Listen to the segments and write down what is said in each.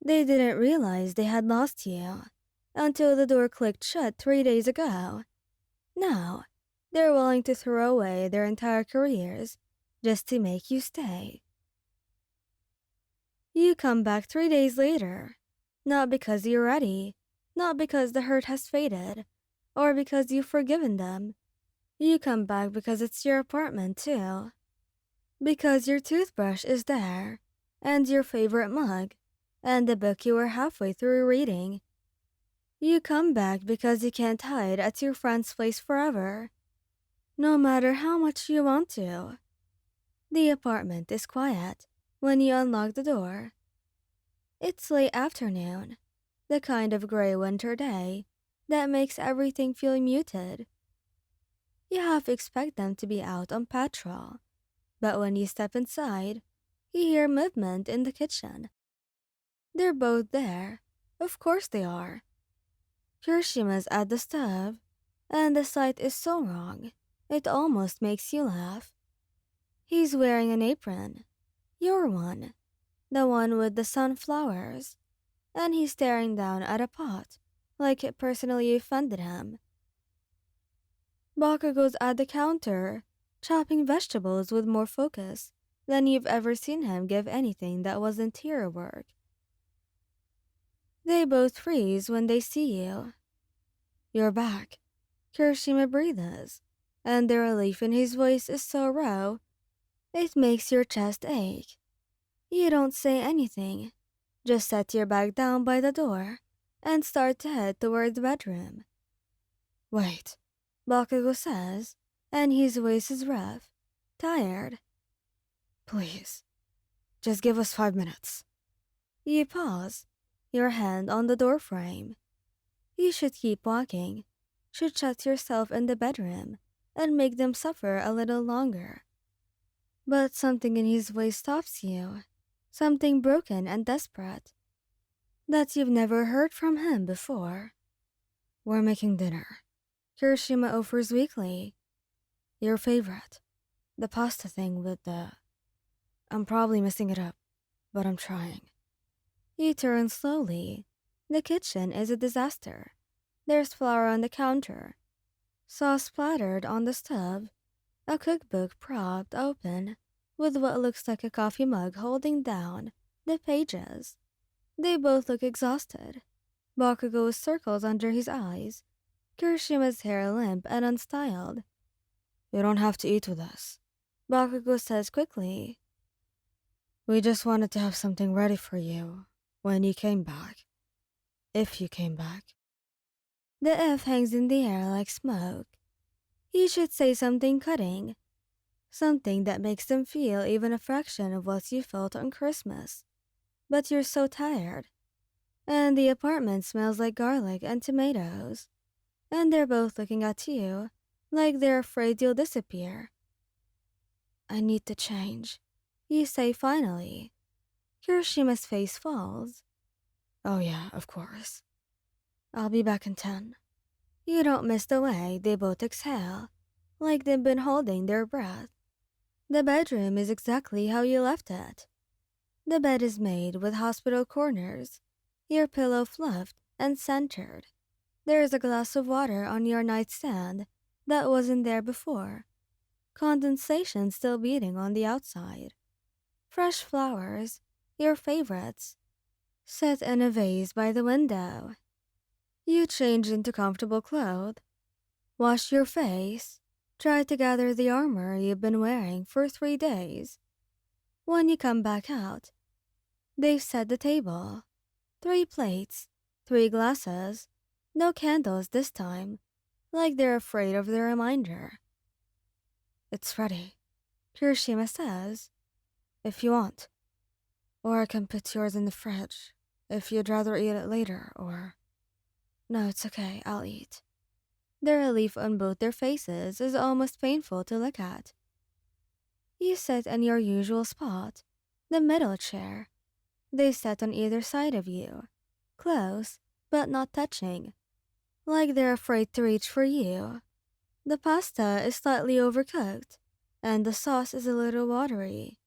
They didn't realize they had lost you until the door clicked shut 3 days ago. Now, they're willing to throw away their entire careers just to make you stay. You come back 3 days later, not because you're ready, not because the hurt has faded, or because you've forgiven them. You come back because it's your apartment, too. Because your toothbrush is there, and your favorite mug, and the book you were halfway through reading. You come back because you can't hide at your friend's place forever, no matter how much you want to. The apartment is quiet when you unlock the door. It's late afternoon, the kind of gray winter day that makes everything feel muted. You half expect them to be out on patrol, but when you step inside, you hear movement in the kitchen. They're both there. Of course they are. Kirishima's at the stove, and the sight is so wrong, it almost makes you laugh. He's wearing an apron. Your one. The one with the sunflowers. And he's staring down at a pot, like it personally offended him. Bakugo's at the counter, chopping vegetables with more focus than you've ever seen him give anything that wasn't hero work. They both freeze when they see you. You're back. Kirishima breathes, and the relief in his voice is so raw, it makes your chest ache. You don't say anything, just set your bag down by the door and start to head toward the bedroom. Wait, Bakugo says, and his voice is rough, tired. Please, just give us 5 minutes. You pause, your hand on the doorframe. You should keep walking, should shut yourself in the bedroom and make them suffer a little longer. But something in his voice stops you, something broken and desperate, that you've never heard from him before. We're making dinner, Kirishima offers weakly. Your favorite, the pasta thing with the... I'm probably messing it up, but I'm trying. You turn slowly. The kitchen is a disaster. There's flour on the counter, sauce splattered on the stove, a cookbook propped open, with what looks like a coffee mug holding down the pages. They both look exhausted. Bakugo with circles under his eyes, Kirishima's hair limp and unstyled. You don't have to eat with us, Bakugo says quickly. We just wanted to have something ready for you when you came back. If you came back. The F hangs in the air like smoke. You should say something cutting. Something that makes them feel even a fraction of what you felt on Christmas. But you're so tired. And the apartment smells like garlic and tomatoes. And they're both looking at you, like they're afraid you'll disappear. I need to change, you say finally. Kirishima's face falls. Oh yeah, of course. I'll be back in 10. You don't miss the way they both exhale, like they've been holding their breath. The bedroom is exactly how you left it. The bed is made with hospital corners, your pillow fluffed and centered. There's a glass of water on your nightstand that wasn't there before. Condensation still beating on the outside. Fresh flowers, your favorites, set in a vase by the window. You change into comfortable clothes, wash your face, try to gather the armor you've been wearing for 3 days. When you come back out, they've set the table. 3 plates, 3 glasses, no candles this time, like they're afraid of the reminder. It's ready, Kirishima says, if you want. Or I can put yours in the fridge, if you'd rather eat it later, or... No, it's okay, I'll eat. The relief on both their faces is almost painful to look at. You sit in your usual spot, the middle chair. They sit on either side of you, close, but not touching, like they're afraid to reach for you. The pasta is slightly overcooked, and the sauce is a little watery.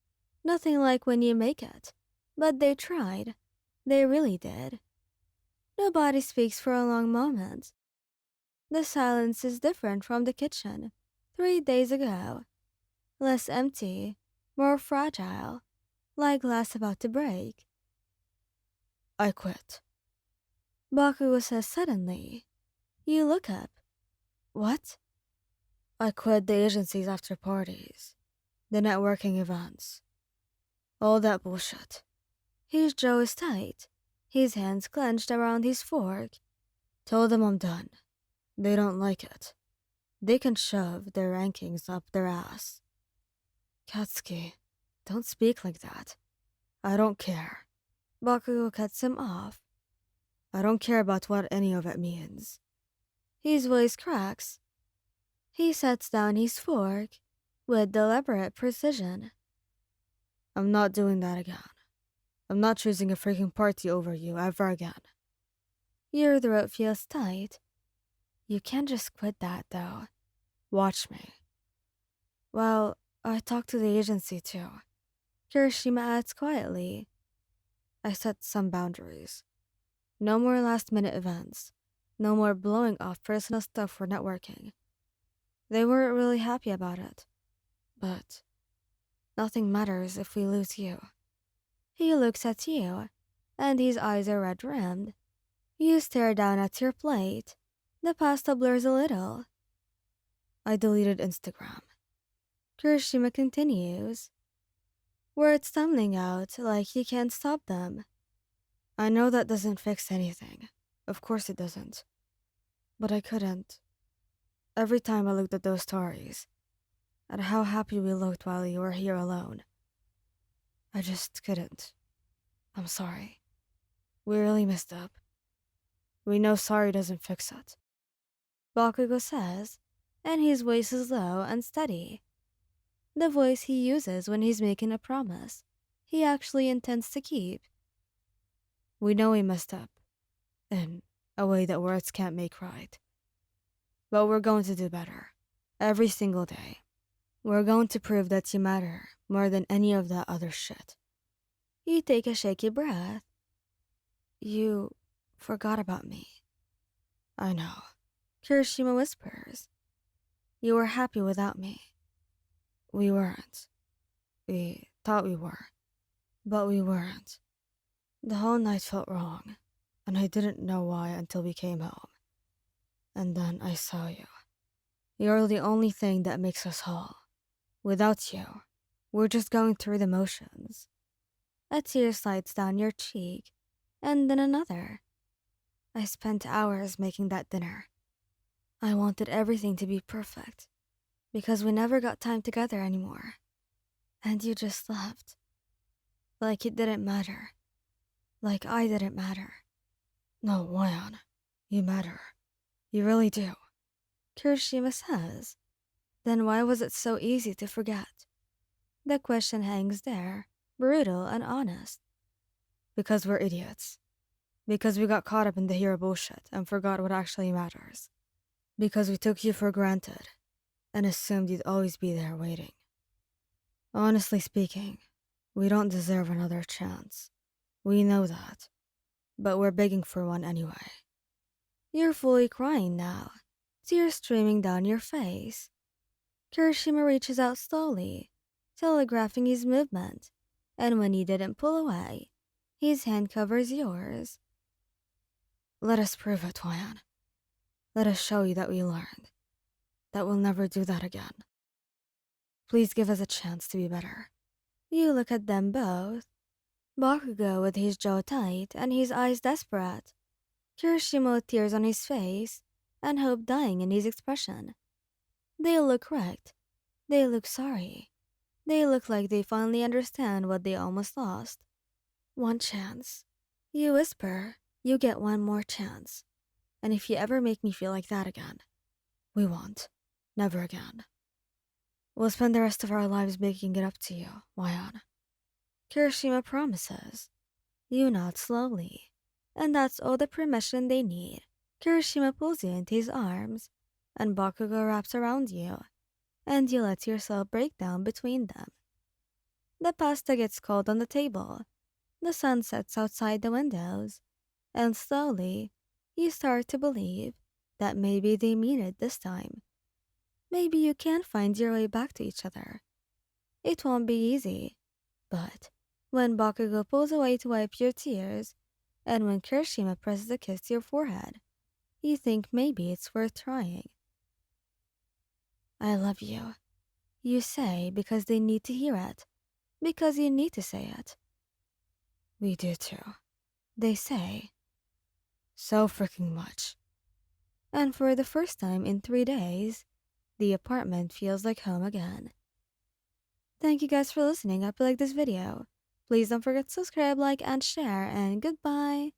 Nothing like when you make it, but they tried. They really did. Nobody speaks for a long moment. The silence is different from the kitchen 3 days ago. Less empty, more fragile, like glass about to break. I quit. Bakugo says suddenly. You look up. What? I quit the agency's after parties, the networking events, all that bullshit. His jaw is tight, his hands clenched around his fork. Told them I'm done. They don't like it. They can shove their rankings up their ass. Katsuki, don't speak like that. I don't care. Bakugo cuts him off. I don't care about what any of it means. His voice cracks. He sets down his fork with deliberate precision. I'm not doing that again. I'm not choosing a freaking party over you ever again. Your throat feels tight. You can't just quit that, though. Watch me. Well, I talked to the agency, too. Kirishima adds quietly. I set some boundaries. No more last-minute events. No more blowing off personal stuff for networking. They weren't really happy about it. But nothing matters if we lose you. He looks at you, and his eyes are red-rimmed. You stare down at your plate. The pasta blurs a little. I deleted Instagram. Kirishima continues. Words tumbling out like you can't stop them. I know that doesn't fix anything. Of course it doesn't. But I couldn't. Every time I looked at those stories, at how happy we looked while you were here alone, I just couldn't. I'm sorry. We really messed up. We know sorry doesn't fix it. Bakugo says, and his voice is low and steady. The voice he uses when he's making a promise he actually intends to keep. We know we messed up, in a way that words can't make right. But we're going to do better, every single day. We're going to prove that you matter more than any of that other shit. You take a shaky breath. You forgot about me. I know. Kirishima whispers. You were happy without me. We weren't. We thought we were. But we weren't. The whole night felt wrong, and I didn't know why until we came home. And then I saw you. You're the only thing that makes us whole. Without you, we're just going through the motions. A tear slides down your cheek, and then another. I spent hours making that dinner. I wanted everything to be perfect, because we never got time together anymore. And you just left. Like it didn't matter. Like I didn't matter. No, Wayan, you matter. You really do. Kirishima says. Then why was it so easy to forget? The question hangs there, brutal and honest. Because we're idiots. Because we got caught up in the hero bullshit and forgot what actually matters. Because we took you for granted and assumed you'd always be there waiting. Honestly speaking, we don't deserve another chance. We know that. But we're begging for one anyway. You're fully crying now, tears streaming down your face. Kirishima reaches out slowly, telegraphing his movement, and when he didn't pull away, his hand covers yours. Let us prove it, Wayan. Let us show you that we learned, that we'll never do that again. Please give us a chance to be better. You look at them both. Bakugo with his jaw tight and his eyes desperate. Kirishima with tears on his face and hope dying in his expression. They look wrecked. They look sorry. They look like they finally understand what they almost lost. One chance. You whisper, you get one more chance. And if you ever make me feel like that again, we won't. Never again. We'll spend the rest of our lives making it up to you, Wayan. Kirishima promises. You nod slowly. And that's all the permission they need. Kirishima pulls you into his arms, and Bakugo wraps around you, and you let yourself break down between them. The pasta gets cold on the table. The sun sets outside the windows, and slowly, you start to believe that maybe they mean it this time. Maybe you can find your way back to each other. It won't be easy, but when Bakugo pulls away to wipe your tears, and when Kirishima presses a kiss to your forehead, you think maybe it's worth trying. I love you. You say because they need to hear it, because you need to say it. We do too. They say so freaking much. And for the first time in 3 days, the apartment feels like home again. Thank you guys for listening. I hope you like this video. Please don't forget to subscribe, like, and share, and goodbye.